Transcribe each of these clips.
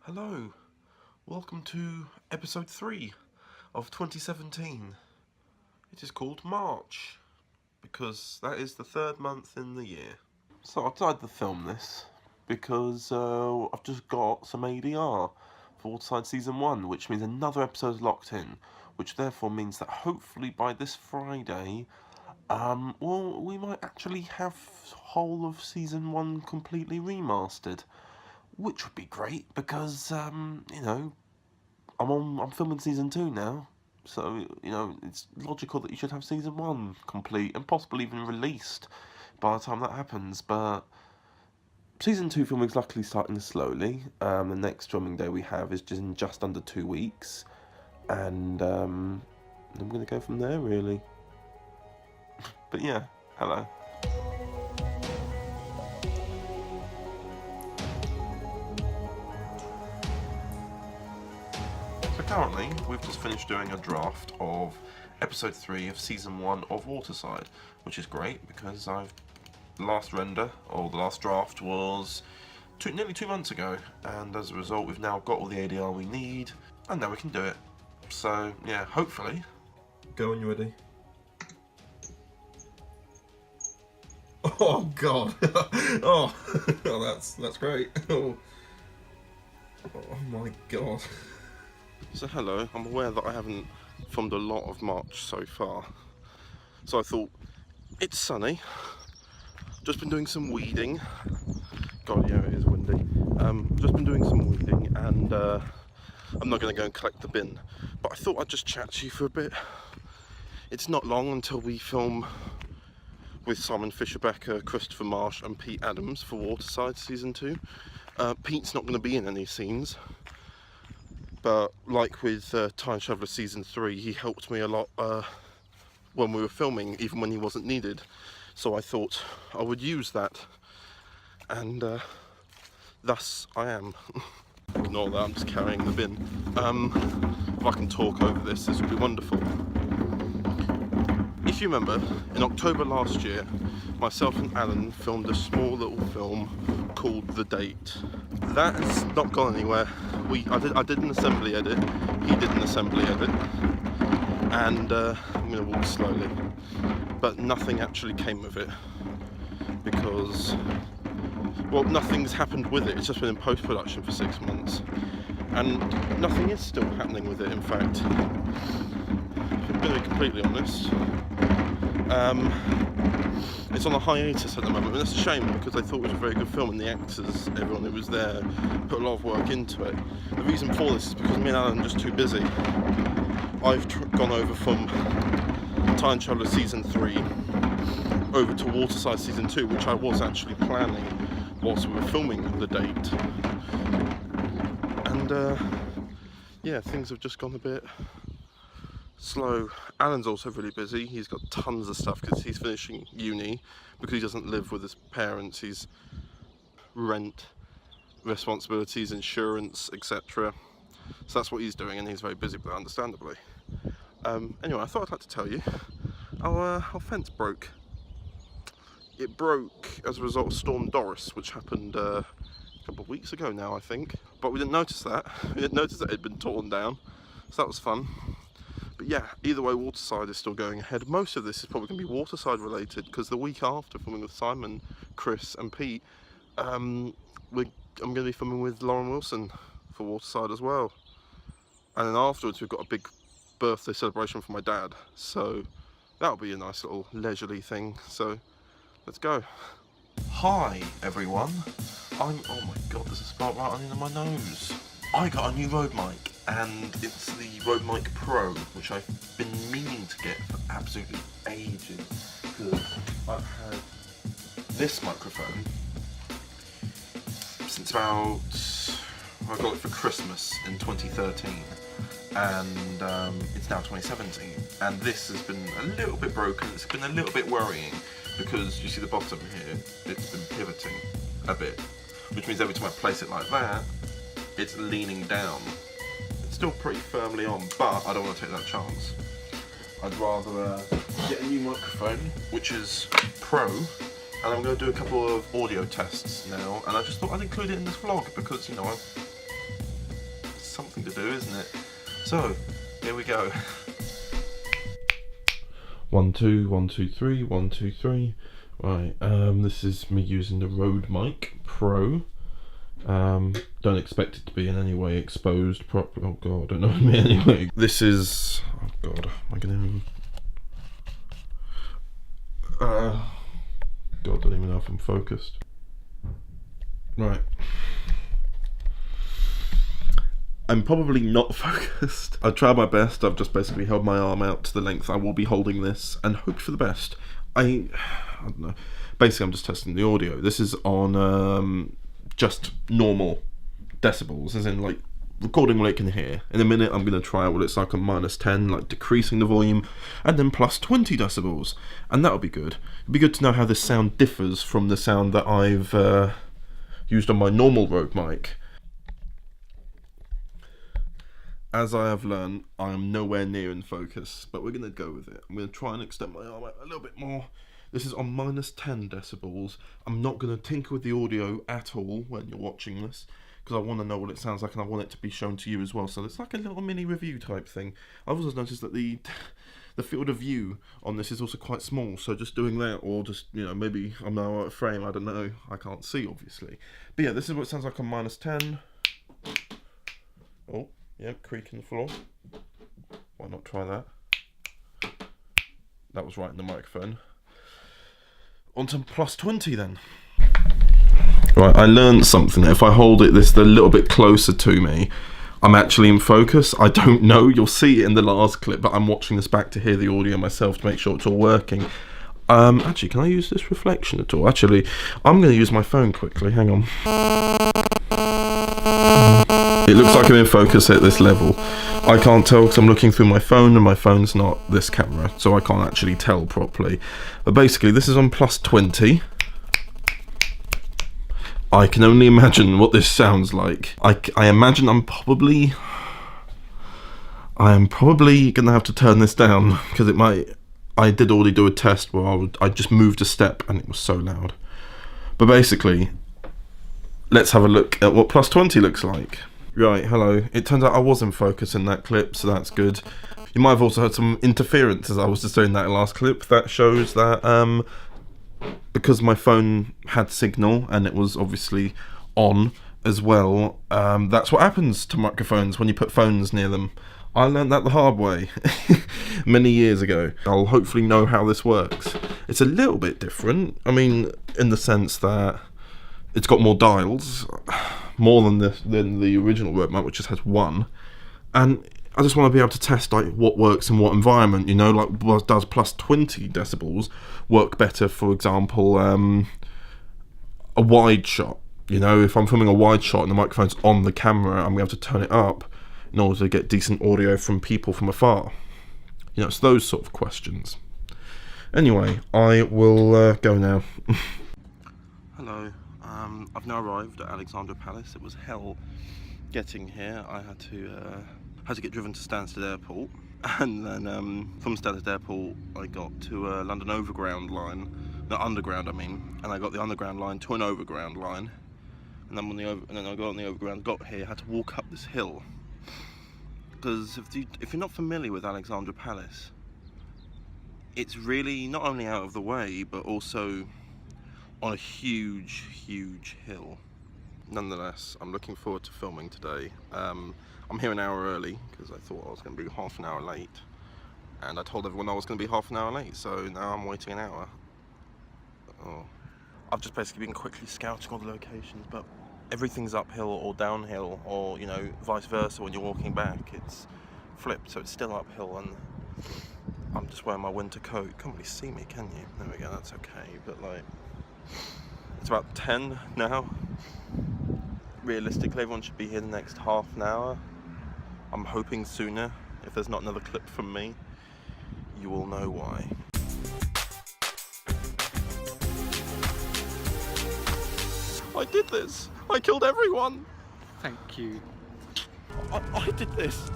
Hello, welcome to episode 3 of 2017. It is called March, because that is the third month in the year. So I decided to film this because I've just got some ADR for Waterside Season 1, which means another episode is locked in, which therefore means that hopefully by this Friday, we might actually have whole of Season 1 completely remastered. Which would be great because, I'm filming Season 2 now, so, it's logical that you should have Season 1 complete and possibly even released by the time that happens, but Season 2 filming is luckily starting slowly. The next filming day we have is just in just under 2 weeks, and I'm going to go from there, really. But yeah, hello. Currently, we've just finished doing a draft of episode 3 of season 1 of Waterside, which is great because the last draft was nearly 2 months ago, and as a result we've now got all the ADR we need, and now we can do it. So yeah, hopefully. Go when you're ready. Oh god! oh that's great. Oh my god. So hello, I'm aware that I haven't filmed a lot of March so far, so I thought, it's sunny, just been doing some weeding, god yeah it is windy, just been doing some weeding, and I'm not going to go and collect the bin, but I thought I'd just chat to you for a bit. It's not long until we film with Simon Fisher-Becker, Christopher Marsh and Pete Adams for Waterside Season 2. Pete's not going to be in any scenes, but like with Time Traveller Season 3, he helped me a lot when we were filming, even when he wasn't needed. So I thought I would use that, and thus I am. Ignore that, I'm just carrying the bin. If I can talk over this would be wonderful. If you remember, in October last year, myself and Alan filmed a small little film called The Date. That has not gone anywhere. I did an assembly edit, he did an assembly edit, and I'm going to walk slowly, but nothing actually came of it, because, well, nothing's happened with it. It's just been in post-production for 6 months, and nothing is still happening with it, in fact. If I'm going to be completely honest, it's on a hiatus at the moment, and that's a shame because I thought it was a very good film, and the actors, everyone who was there, put a lot of work into it. The reason for this is because me and Alan are just too busy. I've gone over from Time Traveller Season 3 over to Waterside Season 2, which I was actually planning whilst we were filming The Date. And yeah, things have just gone a bit slow. Alan's also really busy. He's got tons of stuff because he's finishing uni, because he doesn't live with his parents. He's rent, responsibilities, insurance, etc. So that's what he's doing, and he's very busy with that, understandably. Anyway, I thought I'd like to tell you our fence broke. It broke as a result of Storm Doris, which happened a couple of weeks ago now, I think. But we didn't notice that. We didn't notice that it had been torn down, so that was fun. But yeah, either way, Waterside is still going ahead. Most of this is probably going to be Waterside related, because the week after, filming with Simon, Chris and Pete, I'm going to be filming with Lauren Wilson for Waterside as well. And then afterwards we've got a big birthday celebration for my dad, so that'll be a nice little leisurely thing. So let's go. Hi everyone. Oh my god, there's a spark right under my nose. I got a new Rode mic, and it's the Rode Mic Pro, which I've been meaning to get for absolutely ages, because I've had this microphone since about, I got it for Christmas in 2013, and it's now 2017, and this has been a little bit broken. It's been a little bit worrying, because you see the bottom here, it's been pivoting a bit, which means every time I place it like that, it's leaning down. It's still pretty firmly on, but I don't want to take that chance. I'd rather get a new microphone, which is Pro, and I'm going to do a couple of audio tests now, and I just thought I'd include it in this vlog because, something to do, isn't it? So, here we go. 1 2 1 2 3 1 2 3. Right, this is me using the Rode Mic Pro. Don't expect it to be in any way exposed properly. Oh god, don't know me anyway. This is, oh god, am I gonna god, I don't even know if I'm focused. Right, I'm probably not focused. I tried my best. I've just basically held my arm out to the length I will be holding this and hoped for the best. I don't know. Basically, I'm just testing the audio. This is on just normal decibels, as in like recording what it can hear. In a minute, I'm going to try out what it's like on -10, like decreasing the volume, and then +20 decibels, and that'll be good. It'd be good to know how this sound differs from the sound that I've used on my normal Rode mic. As I have learned, I am nowhere near in focus, but we're going to go with it. I'm going to try and extend my arm out a little bit more. This is on -10 decibels. I'm not going to tinker with the audio at all when you're watching this, because I want to know what it sounds like and I want it to be shown to you as well. So it's like a little mini review type thing. I've also noticed that the field of view on this is also quite small, so just doing that, or just, you know, maybe I'm now out of frame, I don't know, I can't see obviously. But yeah, this is what it sounds like on -10. Oh. Yep, creaking the floor. Why not try that? That was right in the microphone. On to +20 then. Right, I learned something. If I hold it a little bit closer to me, I'm actually in focus. I don't know, you'll see it in the last clip, but I'm watching this back to hear the audio myself to make sure it's all working. Actually, can I use this reflection at all? Actually, I'm going to use my phone quickly, hang on. It looks like I'm in focus at this level. I can't tell because I'm looking through my phone and my phone's not this camera, so I can't actually tell properly. But basically, this is on +20. I can only imagine what this sounds like. I imagine I am probably gonna have to turn this down, because it might. I did already do a test where I just moved a step and it was so loud. But basically, let's have a look at what +20 looks like. Right, hello. It turns out I was in focus in that clip, so that's good. You might have also heard some interference as I was just doing that last clip. That shows that because my phone had signal and it was obviously on as well, that's what happens to microphones when you put phones near them. I learned that the hard way many years ago. I'll hopefully know how this works. It's a little bit different, I mean, in the sense that it's got more dials, more than the original Rode mic, which just has one. And I just want to be able to test like what works in what environment, you know, like what does +20 decibels work better, for example, a wide shot. You know, if I'm filming a wide shot and the microphone's on the camera, I'm going to have to turn it up in order to get decent audio from people from afar. You know, it's those sort of questions. Anyway, I will go now. Hello. I've now arrived at Alexandra Palace. It was hell getting here. I had to get driven to Stansted Airport, and then from Stansted Airport I got to a London Overground line, no, Underground I mean, and I got the Underground line to an Overground line, and then I got on the Overground, got here, had to walk up this hill, because if you're not familiar with Alexandra Palace, it's really not only out of the way, but also on a huge hill. Nonetheless, I'm looking forward to filming today. I'm here an hour early because I thought I was going to be half an hour late, and I told everyone I was going to be half an hour late, so now I'm waiting an hour. Oh. I've just basically been quickly scouting all the locations, but everything's uphill or downhill, or, you know, vice versa. When you're walking back, it's flipped, so it's still uphill, and I'm just wearing my winter coat. You can't really see me, can you? There we go, that's okay, but like, it's about 10 now. Realistically, everyone should be here the next half an hour. I'm hoping sooner. If there's not another clip from me, you will know why. I did this! I killed everyone! Thank you. I did this!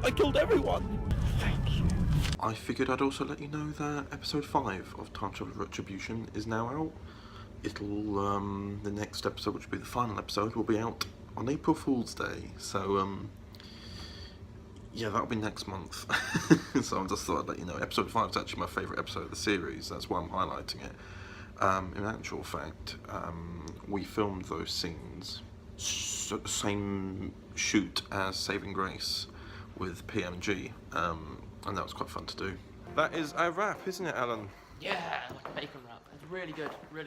I killed everyone! Thank you. I figured I'd also let you know that episode 5 of Time Travel Retribution is now out. It'll, the next episode, which will be the final episode, will be out on April Fool's Day. So, Yeah, that'll be next month. So I just thought I'd let you know. Episode 5 is actually my favourite episode of the series. That's why I'm highlighting it. In actual fact, we filmed those scenes same shoot as Saving Grace with PMG, and that was quite fun to do. That is a wrap, isn't it, Alan? Yeah, like a bacon wrap. It's really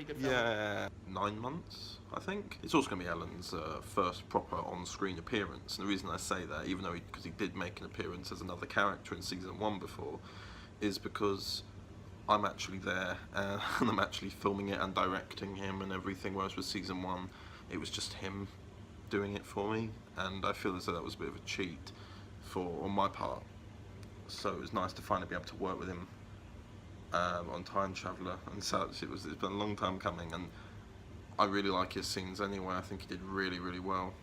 good film. Yeah, 9 months, I think. It's also going to be Alan's first proper on-screen appearance, and the reason I say that, even though because he did make an appearance as another character in season 1 before, is because I'm actually there and I'm actually filming it and directing him and everything, whereas with season 1 it was just him doing it for me, and I feel as though that was a bit of a cheat on my part. So it was nice to finally be able to work with him on Time Traveller and such. It's been a long time coming, and I really like his scenes anyway. I think he did really, really well.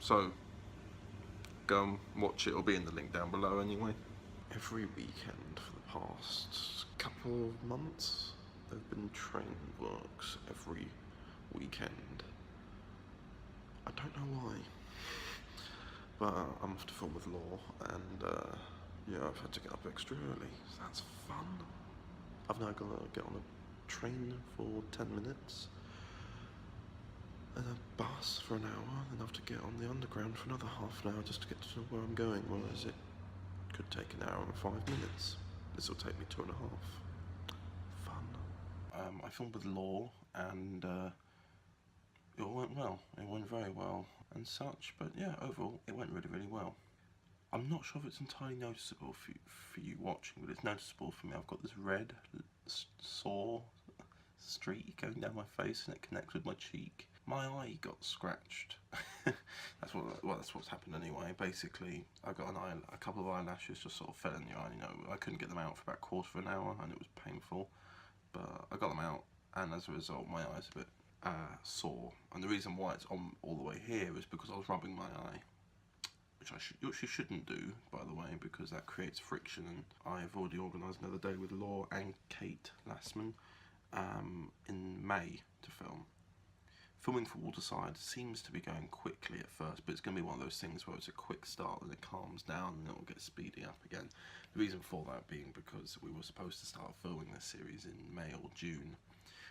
So go and watch it, it'll be in the link down below anyway. Every weekend for the past couple of months there have been train works every weekend. I don't know why, but I'm off to film with Law, and yeah, I've had to get up extra early, so that's fun. I've now got to get on a train for 10 minutes, and a bus for an hour, then I have to get on the underground for another half an hour just to get to where I'm going, whereas it could take an hour and 5 minutes. This will take me 2.5. Fun. I filmed with Law, and it went well. It went very well and such, but yeah, overall it went really, really well. I'm not sure if it's entirely noticeable for you watching, but it's noticeable for me. I've got this red sore streak going down my face, and it connects with my cheek. My eye got scratched. That's what's happened anyway. Basically, I got a couple of eyelashes just sort of fell in the eye. You know, I couldn't get them out for about a quarter of an hour, and it was painful. But I got them out, and as a result, my eye's a bit sore. And the reason why it's on all the way here is because I was rubbing my eye, which you shouldn't do, by the way, because that creates friction. And I've already organised another day with Law and Kate Lassman in May to film. Filming for Waterside seems to be going quickly at first, but it's going to be one of those things where it's a quick start and it calms down and it will get speedy up again. The reason for that being because we were supposed to start filming this series in May or June,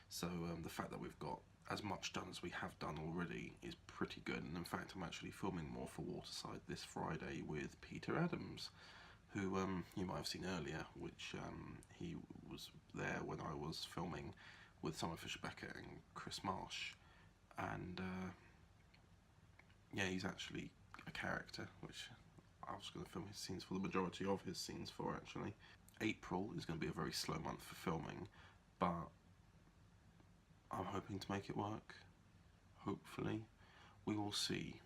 so the fact that we've got as much done as we have done already is pretty good. And in fact, I'm actually filming more for Waterside this Friday with Peter Adams, who you might have seen earlier, which he was there when I was filming with Summer Fisher-Becker and Chris Marsh. And yeah, he's actually a character, which I was going to film his scenes for, the majority of his scenes for, actually. April is going to be a very slow month for filming, but I'm hoping to make it work, hopefully. We will see.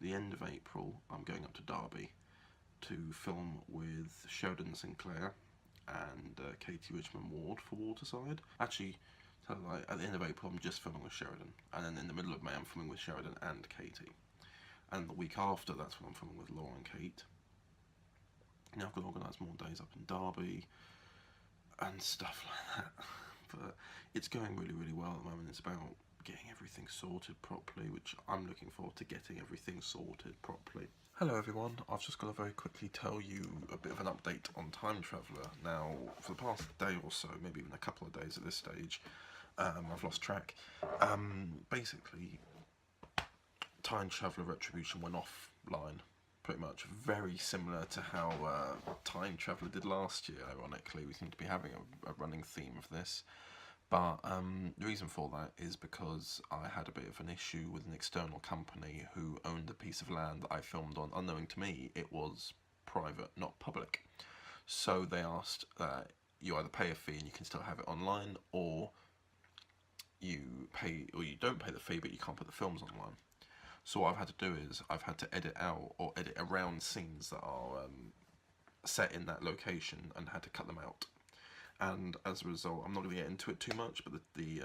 The end of April, I'm going up to Derby to film with Sheldon Sinclair and Katie Richmond Ward for Waterside. Actually, at the end of April, I'm just filming with Sheridan, and then in the middle of May, I'm filming with Sheridan and Katie. And the week after, that's when I'm filming with Laura and Kate. Now I've got to organise more days up in Derby and stuff like that. But it's going really, really well at the moment. It's about getting everything sorted properly, which I'm looking forward to getting everything sorted properly. Hello everyone, I've just got to very quickly tell you a bit of an update on Time Traveller. Now, for the past day or so, maybe even a couple of days at this stage, I've lost track. Basically, Time Traveller Retribution went offline, pretty much. Very similar to how Time Traveller did last year, ironically. We seem to be having a running theme of this. But the reason for that is because I had a bit of an issue with an external company who owned a piece of land that I filmed on. Unknowing to me, it was private, not public. So they asked that you either pay a fee and you can still have it online, or you don't pay the fee but you can't put the films online. So what I've had to do is I've had to edit out or edit around scenes that are set in that location and had to cut them out. And as a result, I'm not going to get into it too much, but the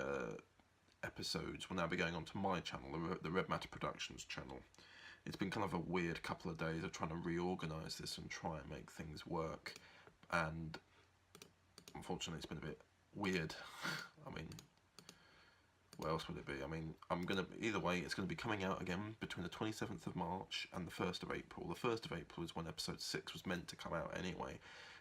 episodes will now be going onto my channel, the Red Matter Productions channel. It's been kind of a weird couple of days of trying to reorganise this and try and make things work, and unfortunately it's been a bit weird. I mean, what else would it be? I mean, either way, it's gonna be coming out again between the 27th of March and the 1st of April. The 1st of April is when episode 6 was meant to come out anyway.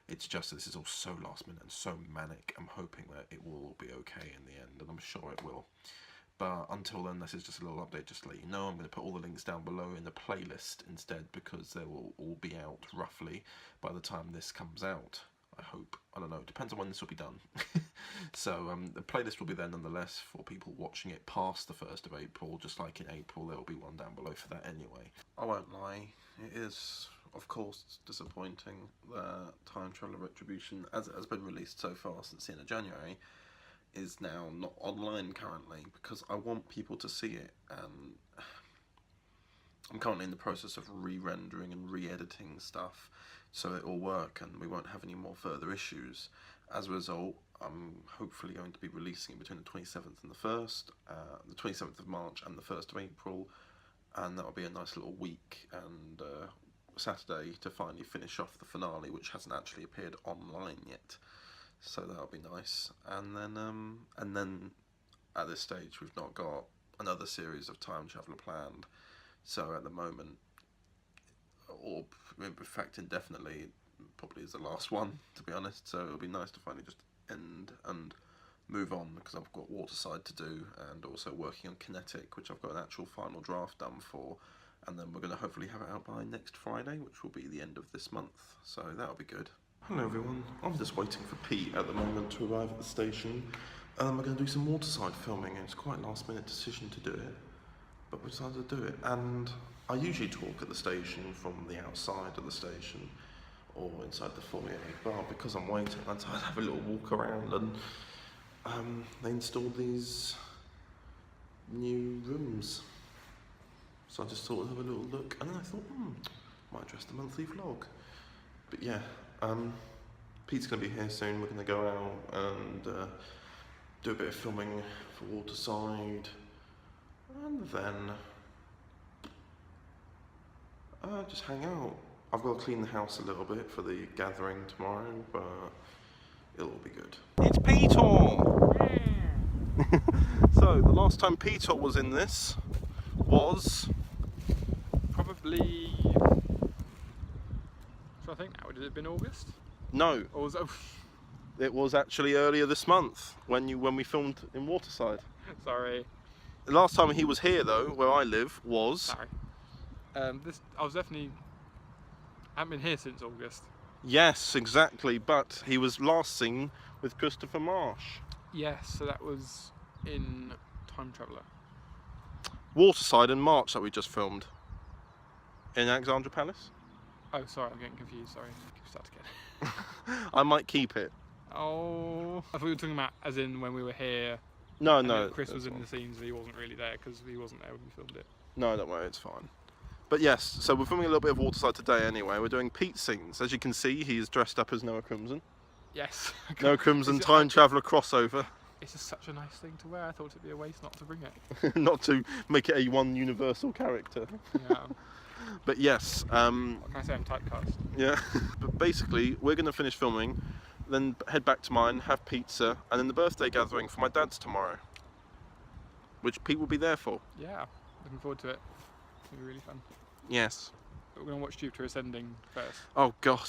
It's just this is all so last minute and so manic. I'm hoping that it will all be okay in the end, and I'm sure it will. But until then, this is just a little update just to let you know. I'm going to put all the links down below in the playlist instead, because they will all be out roughly by the time this comes out. I hope. I don't know. It depends on when this will be done. So the playlist will be there nonetheless for people watching it past the 1st of April. Just like in April, there will be one down below for that anyway. I won't lie. It is, of course, disappointing that Time Traveller Retribution, as it has been released so far since the end of January, is now not online currently, because I want people to see it, and I'm currently in the process of re-rendering and re-editing stuff so it will work and we won't have any more further issues. As a result, I'm hopefully going to be releasing it between the 27th and the 1st, the 27th of March and the 1st of April, and that'll be a nice little week and Saturday to finally finish off the finale, which hasn't actually appeared online yet. So that'll be nice, and then at this stage we've not got another series of Time Traveller planned. So at the moment, or in fact indefinitely, probably is the last one, to be honest. So it'll be nice to finally just end and move on, because I've got Waterside to do, and also working on KINETIC, which I've got an actual final draft done for, and then we're going to hopefully have it out by next Friday, which will be the end of this month. So that'll be good. Hello everyone, I'm just waiting for Pete at the moment to arrive at the station, and then we're going to do some Waterside filming, and it's quite a last minute decision to do it, but we decided to do it. And I usually talk at the station from the outside of the station or inside the foyer, but because I'm waiting I decided to have a little walk around, and they installed these new rooms, so I just thought I'd have a little look, and then I thought, might address the monthly vlog. But yeah, Pete's going to be here soon. We're going to go out and do a bit of filming for Waterside, and then just hang out. I've got to clean the house a little bit for the gathering tomorrow, but it'll all be good. It's Peter! So, the last time Peter was in this was... Probably... So I think that would have been August? No. Or was it... It was actually earlier this month when we filmed in Waterside. Sorry. The last time he was here though, where I live, was... Sorry. I was definitely... I haven't been here since August. Yes, exactly, but he was last seen with Christopher Marsh. Yes, so that was in Time Traveller. Waterside in March that we just filmed. In Alexandra Palace. Oh, sorry, I'm getting confused, sorry. Start again. I might keep it. Oh, I thought you were talking about as in when we were here. No, and no. Chris was in the scenes, he wasn't really there because he wasn't there when we filmed it. No, don't worry, it's fine. But yes, so we're filming a little bit of Waterside today anyway. We're doing Pete's scenes. As you can see, he's dressed up as Noah Crimson. Yes. Noah Crimson Time Traveller crossover. It's just such a nice thing to wear. I thought it'd be a waste not to bring it. Not to make it a one universal character. Yeah. But yes. What can I say? I'm typecast. Yeah. But basically, we're going to finish filming, then head back to mine, have pizza, and then the birthday gathering for my dad's tomorrow, which Pete will be there for. Yeah. Looking forward to it. It's going to be really fun. Yes. But we're going to watch Jupiter Ascending first. Oh, God.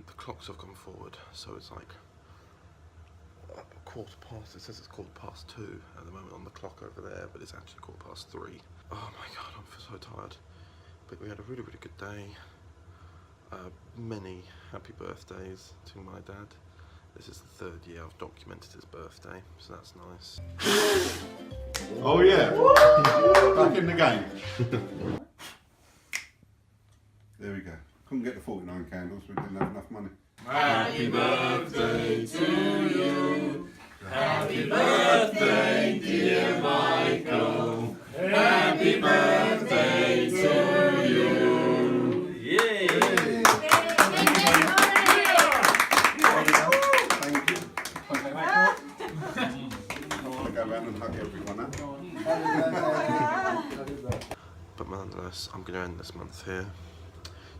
The clocks have gone forward, so it's like quarter past. It says it's quarter past 2 at the moment on the clock over there, but it's actually quarter past 3. Oh my god, I'm so tired. But we had a really, really good day. Many happy birthdays to my dad. This is the 3rd year I've documented his birthday, so that's nice. Oh yeah, back in the game. There we go. Couldn't get the 49 candles, we didn't have enough money. Happy birthday to you. Happy birthday, dear Michael. Happy birthday to you. Yay! Thank you. I want to go around and hug everyone up. But nonetheless, I'm going to end this month here.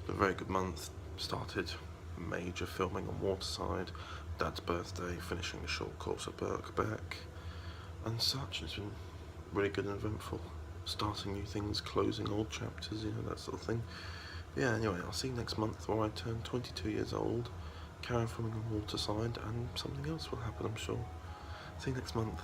A very good month. Started major filming on Waterside, Dad's birthday, finishing a short course at Birkbeck, and such. It's been really good and eventful. Starting new things, closing old chapters, you know, that sort of thing. But yeah, anyway, I'll see you next month where I turn 22 years old, carry on filming on Waterside, and something else will happen, I'm sure. See you next month.